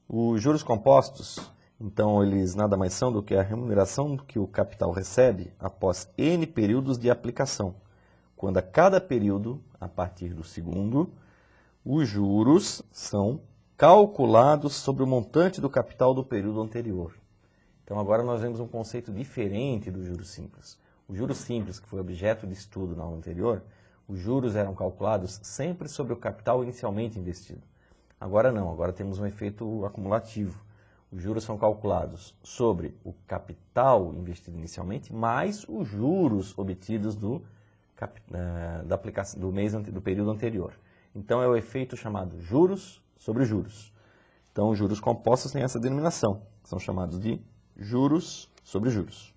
Os juros compostos, então, eles nada mais são do que a remuneração que o capital recebe após N períodos de aplicação, quando a cada período, a partir do segundo, os juros são calculados sobre o montante do capital do período anterior. Então, agora nós vemos um conceito diferente do juros simples. O juros simples, que foi objeto de estudo na aula anterior, os juros eram calculados sempre sobre o capital inicialmente investido. Agora não, agora temos um efeito acumulativo. Os juros são calculados sobre o capital investido inicialmente, mais os juros obtidos do período anterior. Então é o efeito chamado juros sobre juros. Então os juros compostos têm essa denominação, são chamados de juros sobre juros.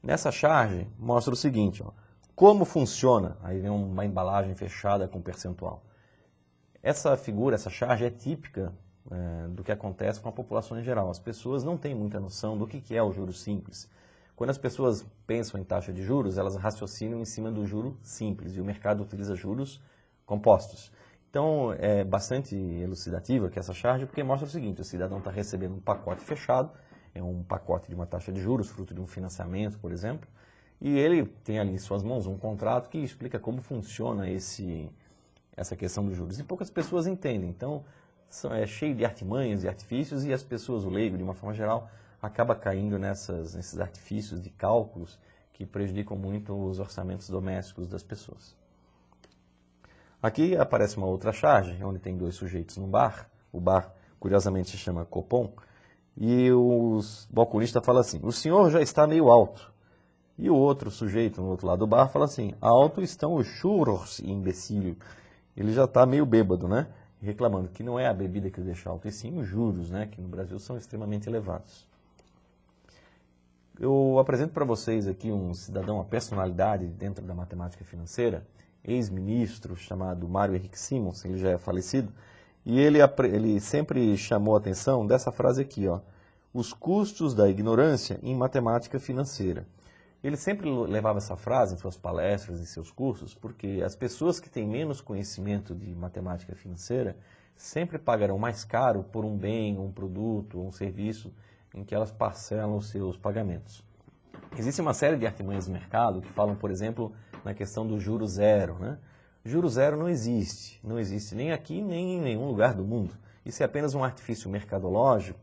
Nessa charge mostra o seguinte, ó, como funciona, aí vem uma embalagem fechada com percentual. Essa figura, essa charge é típica do que acontece com a população em geral. As pessoas não têm muita noção do que é o juro simples. Quando as pessoas pensam em taxa de juros, elas raciocinam em cima do juro simples, e o mercado utiliza juros compostos. Então, é bastante elucidativa que essa charge, porque mostra o seguinte, o cidadão está recebendo um pacote fechado, é um pacote de uma taxa de juros, fruto de um financiamento, por exemplo, e ele tem ali em suas mãos um contrato que explica como funciona essa questão dos juros. E poucas pessoas entendem, então é cheio de artimanhas e artifícios, e as pessoas, o leigo, de uma forma geral, acaba caindo nesses artifícios de cálculos que prejudicam muito os orçamentos domésticos das pessoas. Aqui aparece uma outra charge, onde tem dois sujeitos num bar. O bar, curiosamente, se chama Copom. E o balconista fala assim, o senhor já está meio alto. E o outro sujeito, no outro lado do bar, fala assim, alto estão os churros, imbecílio. Ele já está meio bêbado, né? Reclamando que não é a bebida que o deixa alto, e sim os juros, né? Que no Brasil são extremamente elevados. Eu apresento para vocês aqui um cidadão, uma personalidade dentro da matemática financeira, ex-ministro chamado Mário Henrique Simons, ele já é falecido, e ele sempre chamou a atenção dessa frase aqui, ó, os custos da ignorância em matemática financeira. Ele sempre levava essa frase em suas palestras, em seus cursos, porque as pessoas que têm menos conhecimento de matemática financeira sempre pagarão mais caro por um bem, um produto, um serviço em que elas parcelam os seus pagamentos. Existe uma série de artimanhas no mercado que falam, por exemplo, na questão do juro zero, né? Juro zero não existe nem aqui nem em nenhum lugar do mundo. Isso é apenas um artifício mercadológico,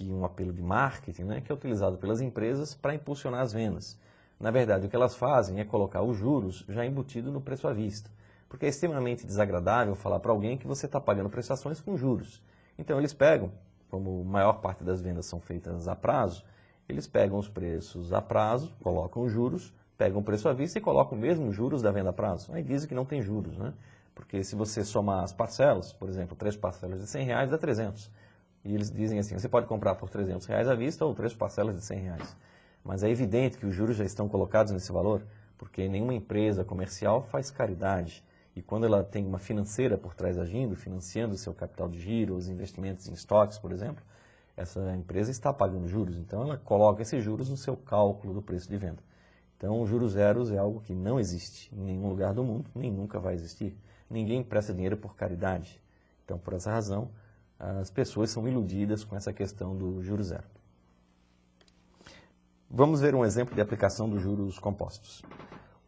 um apelo de marketing, né, que é utilizado pelas empresas para impulsionar as vendas. Na verdade, o que elas fazem é colocar os juros já embutido no preço à vista, porque é extremamente desagradável falar para alguém que você está pagando prestações com juros. Então eles pegam, como a maior parte das vendas são feitas a prazo, eles pegam os preços a prazo, colocam os juros, pegam o preço à vista e colocam mesmo os juros da venda a prazo. Aí dizem que não tem juros, né? Porque se você somar as parcelas, por exemplo, 3 parcelas de R$100 dá 300. E eles dizem assim, você pode comprar por R$300 à vista ou 3 parcelas de R$100. Mas é evidente que os juros já estão colocados nesse valor, porque nenhuma empresa comercial faz caridade. E quando ela tem uma financeira por trás agindo, financiando o seu capital de giro, os investimentos em estoques, por exemplo, essa empresa está pagando juros. Então ela coloca esses juros no seu cálculo do preço de venda. Então o juros zeros é algo que não existe em nenhum lugar do mundo, nem nunca vai existir. Ninguém empresta dinheiro por caridade. Então por essa razão, as pessoas são iludidas com essa questão do juros zero. Vamos ver um exemplo de aplicação dos juros compostos.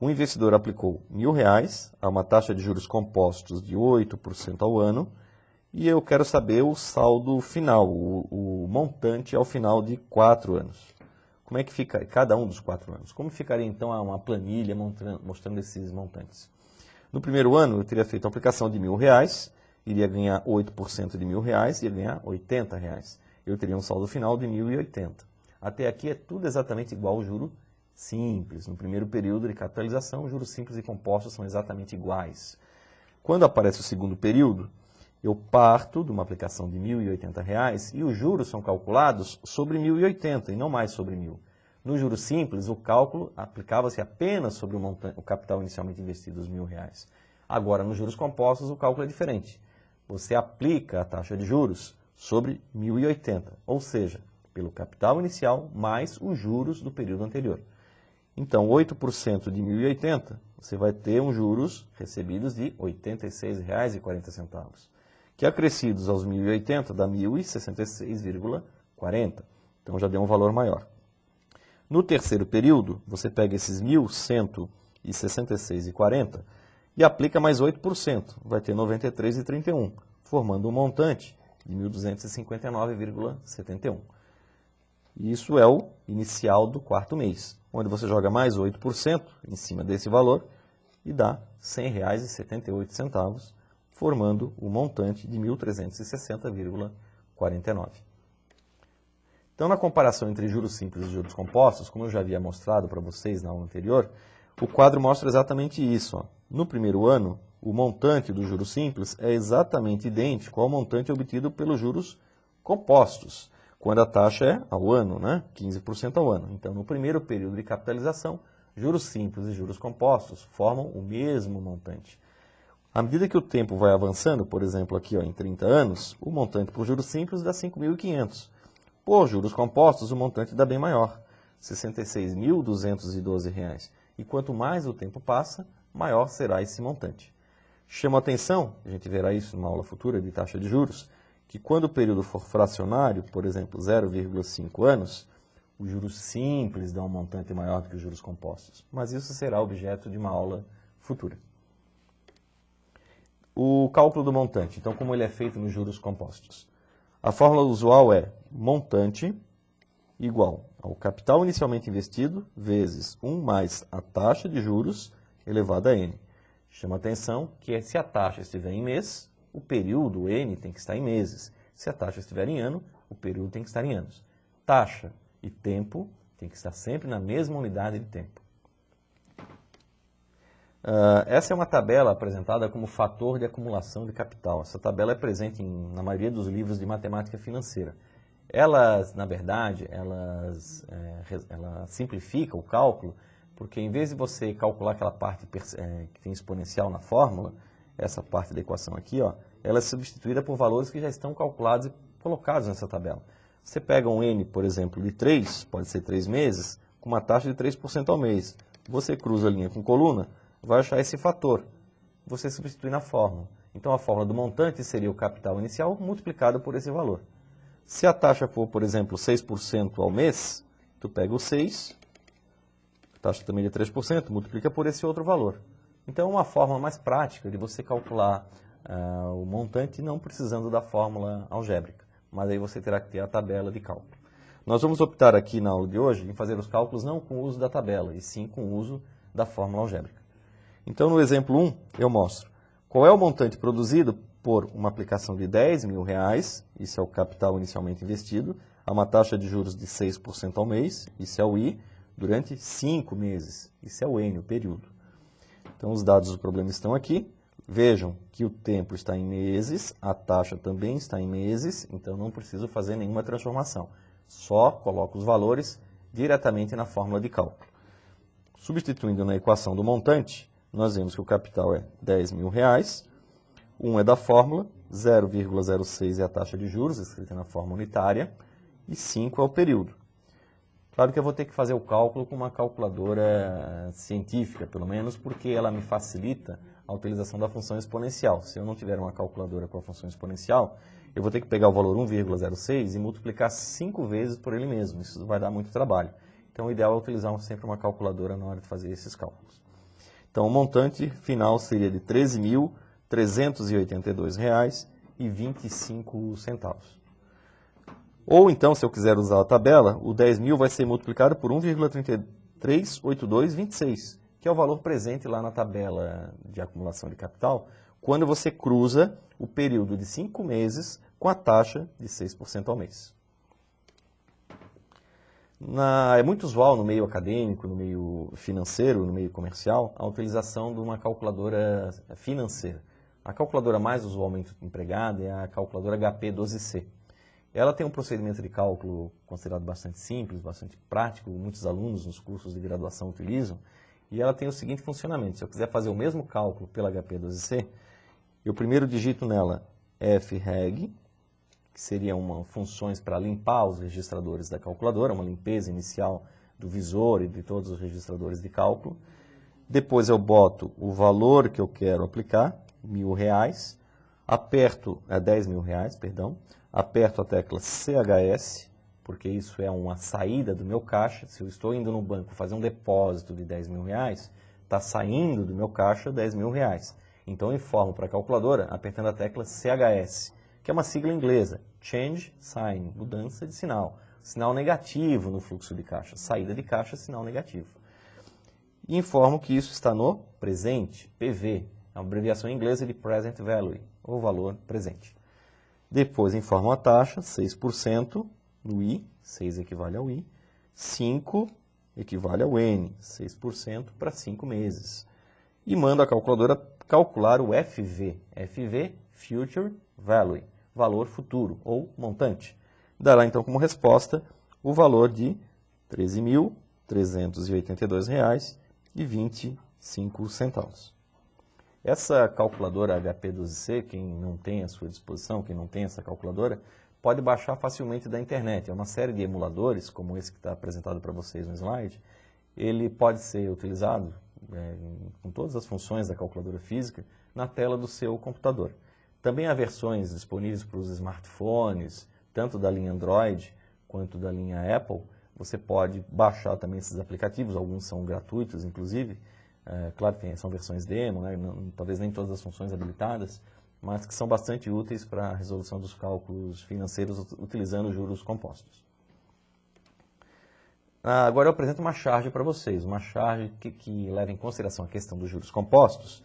Um investidor aplicou R$1.000 a uma taxa de juros compostos de 8% ao ano e eu quero saber o saldo final, o montante ao final de 4 anos. Como é que fica cada um dos 4 anos? Como ficaria então uma planilha mostrando esses montantes? No primeiro ano eu teria feito a aplicação de R$1.000, iria ganhar 8% de R$1.000 e ia ganhar R$80. Eu teria um saldo final de 1.080. Até aqui é tudo exatamente igual ao juro simples. No primeiro período de capitalização, os juros simples e compostos são exatamente iguais. Quando aparece o segundo período, eu parto de uma aplicação de R$1.080 e os juros são calculados sobre 1.080 e não mais sobre 1.000. No juro simples, o cálculo aplicava-se apenas sobre o capital inicialmente investido, os R$1.000. Agora, nos juros compostos, o cálculo é diferente. Você aplica a taxa de juros sobre 1.080, ou seja, pelo capital inicial mais os juros do período anterior. Então, 8% de 1.080, você vai ter uns juros recebidos de R$ 86,40, que acrescidos aos 1.080 dá 1.066,40. Então já deu um valor maior. No terceiro período, você pega esses 1.166,40 e aplica mais 8%, vai ter 93,31, formando um montante de 1.259,71. Isso é o inicial do quarto mês, onde você joga mais 8% em cima desse valor e dá R$ 100,78, formando o montante de 1.360,49. Então, na comparação entre juros simples e juros compostos, como eu já havia mostrado para vocês na aula anterior, o quadro mostra exatamente isso. No primeiro ano, o montante dos juros simples é exatamente idêntico ao montante obtido pelos juros compostos, quando a taxa é ao ano, 15% ao ano. Então, no primeiro período de capitalização, juros simples e juros compostos formam o mesmo montante. À medida que o tempo vai avançando, por exemplo, aqui em 30 anos, o montante por juros simples dá 5.500. Por juros compostos, o montante dá bem maior, R$ 66.212. E quanto mais o tempo passa, maior será esse montante. Chama a atenção, a gente verá isso numa aula futura de taxa de juros, que quando o período for fracionário, por exemplo, 0,5 anos, os juros simples dão um montante maior do que os juros compostos. Mas isso será objeto de uma aula futura. O cálculo do montante, então como ele é feito nos juros compostos? A fórmula usual é montante igual ao capital inicialmente investido vezes 1 mais a taxa de juros elevado a n. Chama atenção que se a taxa estiver em mês, o período n tem que estar em meses. Se a taxa estiver em ano, o período tem que estar em anos. Taxa e tempo tem que estar sempre na mesma unidade de tempo. Essa é uma tabela apresentada como fator de acumulação de capital. Essa tabela é presente na maioria dos livros de matemática financeira. Elas, na verdade, ela simplifica o cálculo, porque em vez de você calcular aquela parte que tem exponencial na fórmula, essa parte da equação aqui, ela é substituída por valores que já estão calculados e colocados nessa tabela. Você pega um n, por exemplo, de 3, pode ser 3 meses, com uma taxa de 3% ao mês. Você cruza a linha com coluna, vai achar esse fator. Você substitui na fórmula. Então, a fórmula do montante seria o capital inicial multiplicado por esse valor. Se a taxa for, por exemplo, 6% ao mês, tu pega o 6, a taxa também de 3%, multiplica por esse outro valor. Então, é uma forma mais prática de você calcular o montante não precisando da fórmula algébrica. Mas aí você terá que ter a tabela de cálculo. Nós vamos optar aqui na aula de hoje em fazer os cálculos não com o uso da tabela, e sim com o uso da fórmula algébrica. Então, no exemplo 1, eu mostro qual é o montante produzido por uma aplicação de R$10.000, isso é o capital inicialmente investido, a uma taxa de juros de 6% ao mês, isso é o I, durante 5 meses, isso é o N, o período. Então, os dados do problema estão aqui. Vejam que o tempo está em meses, a taxa também está em meses, então não preciso fazer nenhuma transformação. Só coloco os valores diretamente na fórmula de cálculo. Substituindo na equação do montante, nós vemos que o capital é R$10.000, 1 é da fórmula, 0,06 é a taxa de juros, escrita na forma unitária, e 5 é o período. Claro que eu vou ter que fazer o cálculo com uma calculadora científica, pelo menos, porque ela me facilita a utilização da função exponencial. Se eu não tiver uma calculadora com a função exponencial, eu vou ter que pegar o valor 1,06 e multiplicar 5 vezes por ele mesmo. Isso vai dar muito trabalho. Então, o ideal é utilizar sempre uma calculadora na hora de fazer esses cálculos. Então, o montante final seria de R$ 13.382,25. Ou então, se eu quiser usar a tabela, o 10.000 vai ser multiplicado por 1,338226, que é o valor presente lá na tabela de acumulação de capital, quando você cruza o período de 5 meses com a taxa de 6% ao mês. É muito usual no meio acadêmico, no meio financeiro, no meio comercial, a utilização de uma calculadora financeira. A calculadora mais usualmente empregada é a calculadora HP12C. Ela tem um procedimento de cálculo considerado bastante simples, bastante prático, muitos alunos nos cursos de graduação utilizam, e ela tem o seguinte funcionamento: se eu quiser fazer o mesmo cálculo pela HP12C, eu primeiro digito nela FREG, que seriam funções para limpar os registradores da calculadora, uma limpeza inicial do visor e de todos os registradores de cálculo. Depois eu boto o valor que eu quero aplicar, R$1.000, Aperto, 10 mil reais, perdão, aperto a tecla CHS, porque isso é uma saída do meu caixa. Se eu estou indo no banco fazer um depósito de 10 mil reais, está saindo do meu caixa 10 mil reais. Então eu informo para a calculadora apertando a tecla CHS, que é uma sigla inglesa, Change Sign, mudança de sinal. Sinal negativo no fluxo de caixa, saída de caixa, sinal negativo. E informo que isso está no presente, PV, é uma abreviação inglesa de Present Value, ou valor presente. Depois informo a taxa, 6% no I, 6 equivale ao I, 5 equivale ao N, 6% para 5 meses. E mando a calculadora calcular o FV, FV, Future Value, valor futuro, ou montante. Dará então como resposta o valor de R$ 13.382,25. Essa calculadora HP12C, quem não tem à sua disposição, quem não tem essa calculadora, pode baixar facilmente da internet. É uma série de emuladores, como esse que está apresentado para vocês no slide. Ele pode ser utilizado com todas as funções da calculadora física na tela do seu computador. Também há versões disponíveis para os smartphones, tanto da linha Android quanto da linha Apple. Você pode baixar também esses aplicativos, alguns são gratuitos, inclusive. Claro que são versões demo, né? Talvez nem todas as funções habilitadas, mas que são bastante úteis para a resolução dos cálculos financeiros utilizando juros compostos. Agora eu apresento uma charge para vocês, uma charge que leva em consideração a questão dos juros compostos,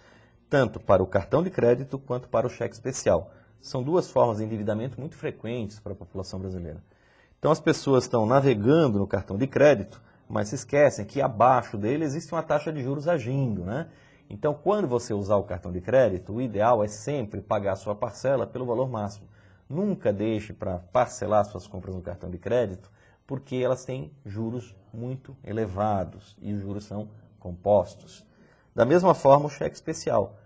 tanto para o cartão de crédito quanto para o cheque especial. São duas formas de endividamento muito frequentes para a população brasileira. Então as pessoas estão navegando no cartão de crédito, mas se esquecem que abaixo dele existe uma taxa de juros agindo, né? Então, quando você usar o cartão de crédito, o ideal é sempre pagar a sua parcela pelo valor máximo. Nunca deixe para parcelar suas compras no cartão de crédito, porque elas têm juros muito elevados e os juros são compostos. Da mesma forma, o cheque especial.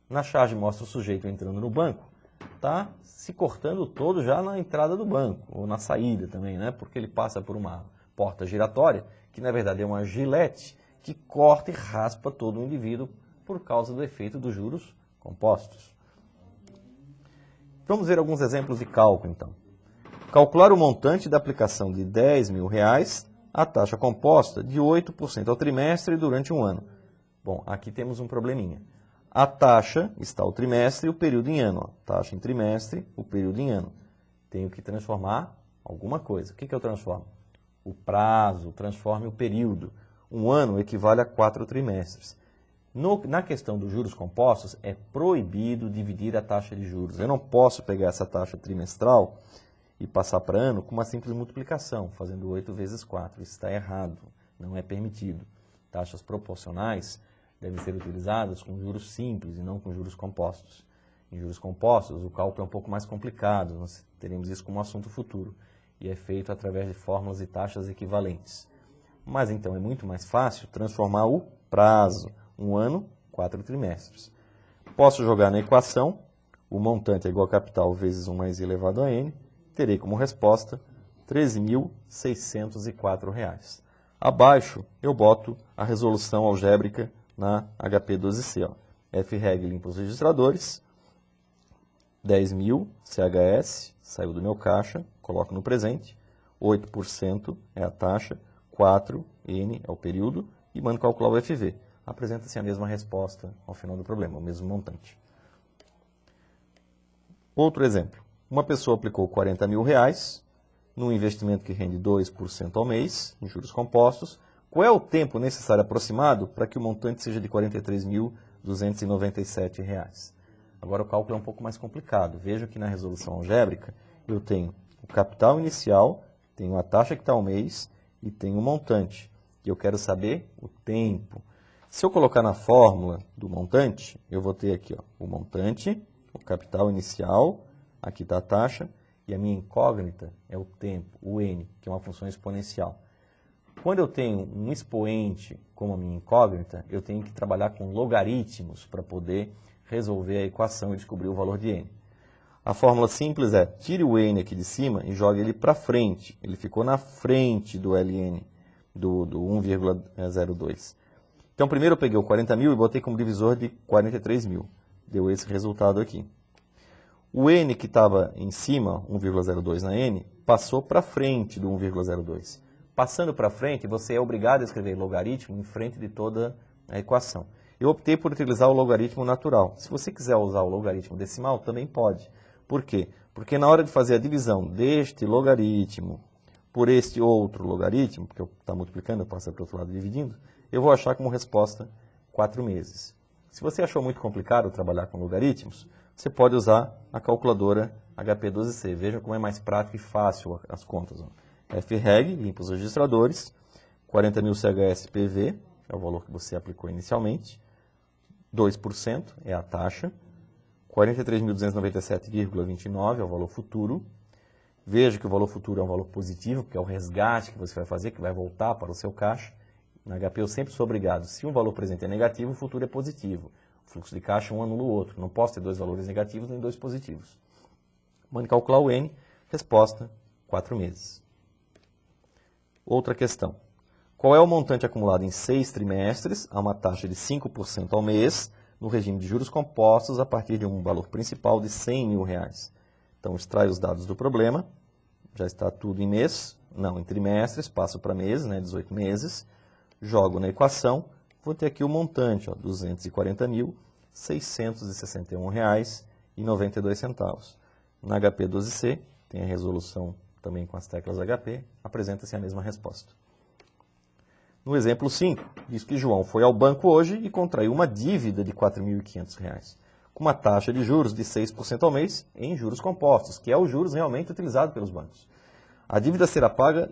Na charge mostra o sujeito entrando no banco, está se cortando todo já na entrada do banco, ou na saída também, né? Porque ele passa por uma porta giratória, que na verdade é uma gilete, que corta e raspa todo o indivíduo por causa do efeito dos juros compostos. Vamos ver alguns exemplos de cálculo, então. Calcular o montante da aplicação de 10 mil reais, a taxa composta de 8% ao trimestre durante um ano. Bom, aqui temos um probleminha. A taxa está o trimestre e o período em ano. Ó. Taxa em trimestre, o período em ano. Tenho que transformar alguma coisa. O que eu transformo? O prazo, transforme o período. Um ano equivale a 4 trimestres. Na questão dos juros compostos, é proibido dividir a taxa de juros. Eu não posso pegar essa taxa trimestral e passar para ano com uma simples multiplicação, fazendo 8 vezes 4. Isso está errado, não é permitido. Taxas proporcionais devem ser utilizadas com juros simples e não com juros compostos. Em juros compostos, o cálculo é um pouco mais complicado, nós teremos isso como assunto futuro, e é feito através de fórmulas e taxas equivalentes. Mas então é muito mais fácil transformar o prazo, um ano, 4 trimestres. Posso jogar na equação, o montante é igual a capital vezes 1 mais i elevado a n, terei como resposta R$ 13.604. Abaixo eu boto a resolução algébrica na HP12C. Ó. FREG limpa os registradores, 10.000 CHS, saiu do meu caixa, coloco no presente, 8% é a taxa, 4N é o período, e mando calcular o FV. Apresenta-se a mesma resposta ao final do problema, o mesmo montante. Outro exemplo. Uma pessoa aplicou 40 mil reais num investimento que rende 2% ao mês, em juros compostos. Qual é o tempo necessário aproximado para que o montante seja de R$ 43.297? Agora o cálculo é um pouco mais complicado. Veja que na resolução algébrica eu tenho o capital inicial, tenho a taxa que está ao mês e tenho o montante. E eu quero saber o tempo. Se eu colocar na fórmula do montante, eu vou ter aqui ó, o montante, o capital inicial, aqui está a taxa, e a minha incógnita é o tempo, o n, que é uma função exponencial. Quando eu tenho um expoente como a minha incógnita, eu tenho que trabalhar com logaritmos para poder resolver a equação e descobrir o valor de n. A fórmula simples é, tire o n aqui de cima e jogue ele para frente. Ele ficou na frente do ln, do 1,02. Então, primeiro eu peguei o 40 mil e botei como divisor de 43 mil. Deu esse resultado aqui. O N que estava em cima, 1,02 na N, passou para frente do 1,02. Passando para frente, você é obrigado a escrever logaritmo em frente de toda a equação. Eu optei por utilizar o logaritmo natural. Se você quiser usar o logaritmo decimal, também pode. Por quê? Porque na hora de fazer a divisão deste logaritmo por este outro logaritmo, porque está multiplicando, eu passo para o outro lado dividindo, eu vou achar como resposta 4 meses. Se você achou muito complicado trabalhar com logaritmos, você pode usar a calculadora HP12C. Veja como é mais prático e fácil as contas. FREG, limpa os registradores, 40.000 CHS-PV, é o valor que você aplicou inicialmente, 2% é a taxa, 43.297,29 é o valor futuro. Veja que o valor futuro é um valor positivo, porque é o resgate que você vai fazer, que vai voltar para o seu caixa. Na HP eu sempre sou obrigado, se um valor presente é negativo, o futuro é positivo. O fluxo de caixa um anula o outro. Não posso ter dois valores negativos nem dois positivos. Mande calcular o N, resposta, 4 meses. Outra questão. Qual é o montante acumulado em 6 trimestres a uma taxa de 5% ao mês, no regime de juros compostos, a partir de um valor principal de R$100.000? Então, extraio os dados do problema. Já está tudo em mês, não, em trimestres, passo para meses, 18 meses. Jogo na equação. Vou ter aqui o montante, R$ 240.661,92. Na HP12C, tem a resolução também com as teclas HP, apresenta-se a mesma resposta. No exemplo 5, diz que João foi ao banco hoje e contraiu uma dívida de R$ 4.500, com uma taxa de juros de 6% ao mês em juros compostos, que é o juros realmente utilizado pelos bancos. A dívida será paga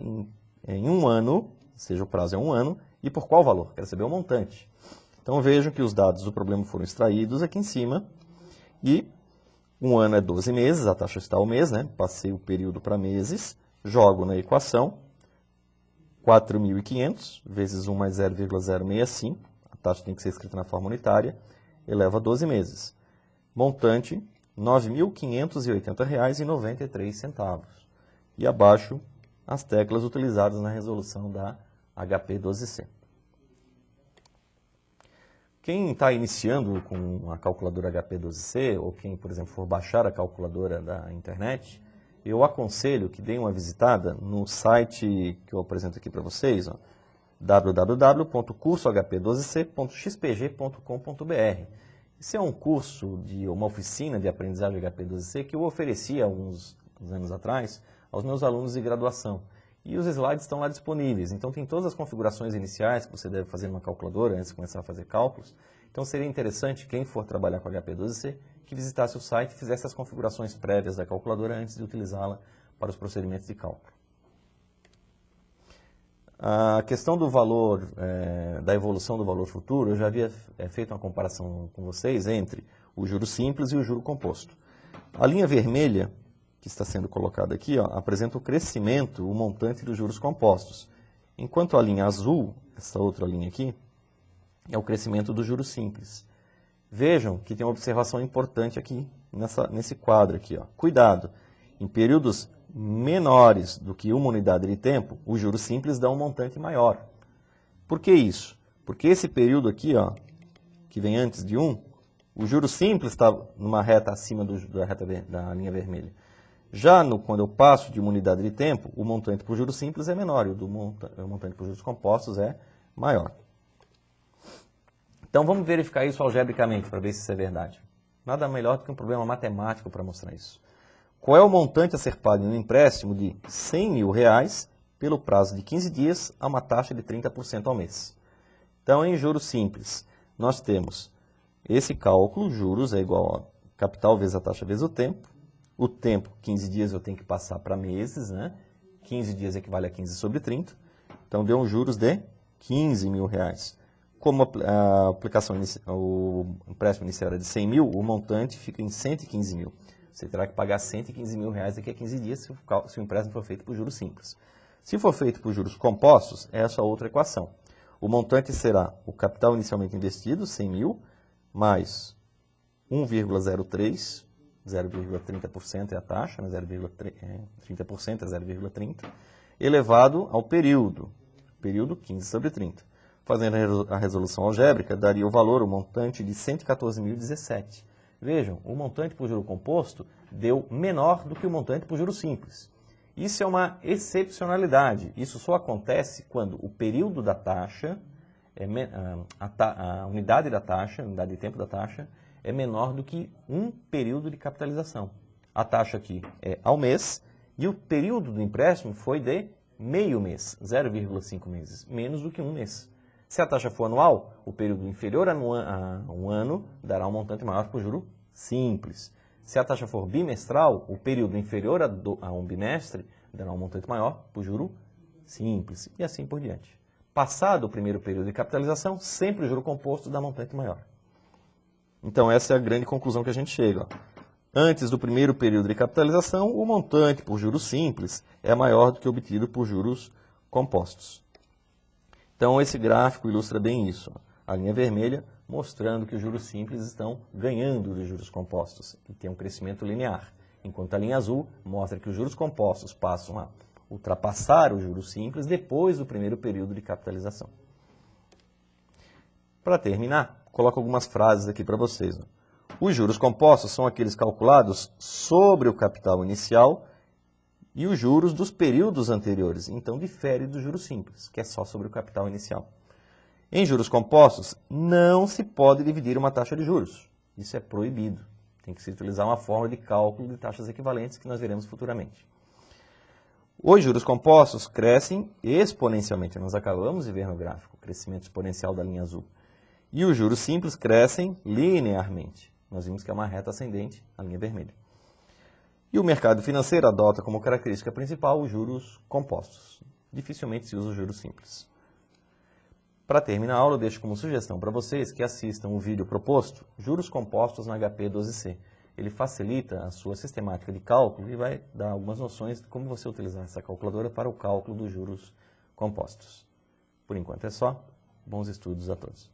em um ano, ou seja, o prazo é um ano, e por qual valor? Quero saber o montante. Então vejam que os dados do problema foram extraídos aqui em cima, e um ano é 12 meses, a taxa está ao mês, Passei o período para meses, jogo na equação, 4.500 vezes 1 mais 0,065, a taxa tem que ser escrita na forma unitária, eleva a 12 meses. Montante, R$ 9.580,93. E abaixo, as teclas utilizadas na resolução da HP12C. Quem está iniciando com a calculadora HP12C, ou quem, por exemplo, for baixar a calculadora da internet, eu aconselho que deem uma visitada no site que eu apresento aqui para vocês, www.cursohp12c.xpg.com.br. Esse é um curso uma oficina de aprendizagem HP12C que eu ofereci alguns anos atrás aos meus alunos de graduação. E os slides estão lá disponíveis. Então tem todas as configurações iniciais que você deve fazer numa calculadora antes de começar a fazer cálculos. Então seria interessante, quem for trabalhar com HP12C, que visitasse o site e fizesse as configurações prévias da calculadora antes de utilizá-la para os procedimentos de cálculo. A questão do valor, da evolução do valor futuro, eu já havia feito uma comparação com vocês entre o juro simples e o juro composto. A linha vermelha, que está sendo colocada aqui, apresenta o crescimento, o montante dos juros compostos. Enquanto a linha azul, essa outra linha aqui, é o crescimento do juro simples. Vejam que tem uma observação importante aqui, nesse quadro aqui. Cuidado, em períodos menores do que uma unidade de tempo, o juro simples dá um montante maior. Por que isso? Porque esse período aqui, que vem antes de 1, o juro simples está numa reta acima da linha vermelha. Já quando eu passo de uma unidade de tempo, o montante por juros simples é menor e o montante por juros compostos é maior. Então vamos verificar isso algebricamente para ver se isso é verdade. Nada melhor do que um problema matemático para mostrar isso. Qual é o montante a ser pago em um empréstimo de R$100.000 pelo prazo de 15 dias a uma taxa de 30% ao mês? Então, em juros simples, nós temos esse cálculo, juros é igual a capital vezes a taxa vezes o tempo. O tempo, 15 dias eu tenho que passar para meses, 15 dias equivale a 15 sobre 30. Então, deu um juros de R$15.000. Como a aplicação o empréstimo inicial era de 100.000, o montante fica em R$115.000. Você terá que pagar R$115.000 daqui a 15 dias se o empréstimo for feito por juros simples. Se for feito por juros compostos, é essa outra equação. O montante será o capital inicialmente investido, 100.000, mais 1,03, 0,30% é a taxa, 0,30% é 0,30, elevado ao período 15 sobre 30. Fazendo a resolução algébrica, daria o montante de 114.017. Vejam, o montante por juro composto deu menor do que o montante por juros simples. Isso é uma excepcionalidade. Isso só acontece quando o período da taxa, a unidade da taxa, a unidade de tempo da taxa, é menor do que um período de capitalização. A taxa aqui é ao mês e o período do empréstimo foi de meio mês, 0,5 meses, menos do que um mês. Se a taxa for anual, o período inferior a um ano dará um montante maior por juro simples. Se a taxa for bimestral, o período inferior a um bimestre dará um montante maior por juro simples, e assim por diante. Passado o primeiro período de capitalização, sempre o juro composto dá montante maior. Então essa é a grande conclusão que a gente chega. Antes do primeiro período de capitalização, o montante por juros simples é maior do que o obtido por juros compostos. Então esse gráfico ilustra bem isso. A linha vermelha mostrando que os juros simples estão ganhando dos juros compostos e tem um crescimento linear, enquanto a linha azul mostra que os juros compostos passam a ultrapassar os juros simples depois do primeiro período de capitalização. Para terminar, coloco algumas frases aqui para vocês. Os juros compostos são aqueles calculados sobre o capital inicial e os juros dos períodos anteriores, então difere dos juros simples, que é só sobre o capital inicial. Em juros compostos, não se pode dividir uma taxa de juros. Isso é proibido. Tem que se utilizar uma forma de cálculo de taxas equivalentes que nós veremos futuramente. Os juros compostos crescem exponencialmente. Nós acabamos de ver no gráfico o crescimento exponencial da linha azul. E os juros simples crescem linearmente. Nós vimos que é uma reta ascendente, a linha vermelha. E o mercado financeiro adota como característica principal os juros compostos. Dificilmente se usa os juros simples. Para terminar a aula, eu deixo como sugestão para vocês que assistam o vídeo proposto, Juros Compostos na HP 12C. Ele facilita a sua sistemática de cálculo e vai dar algumas noções de como você utilizar essa calculadora para o cálculo dos juros compostos. Por enquanto é só. Bons estudos a todos.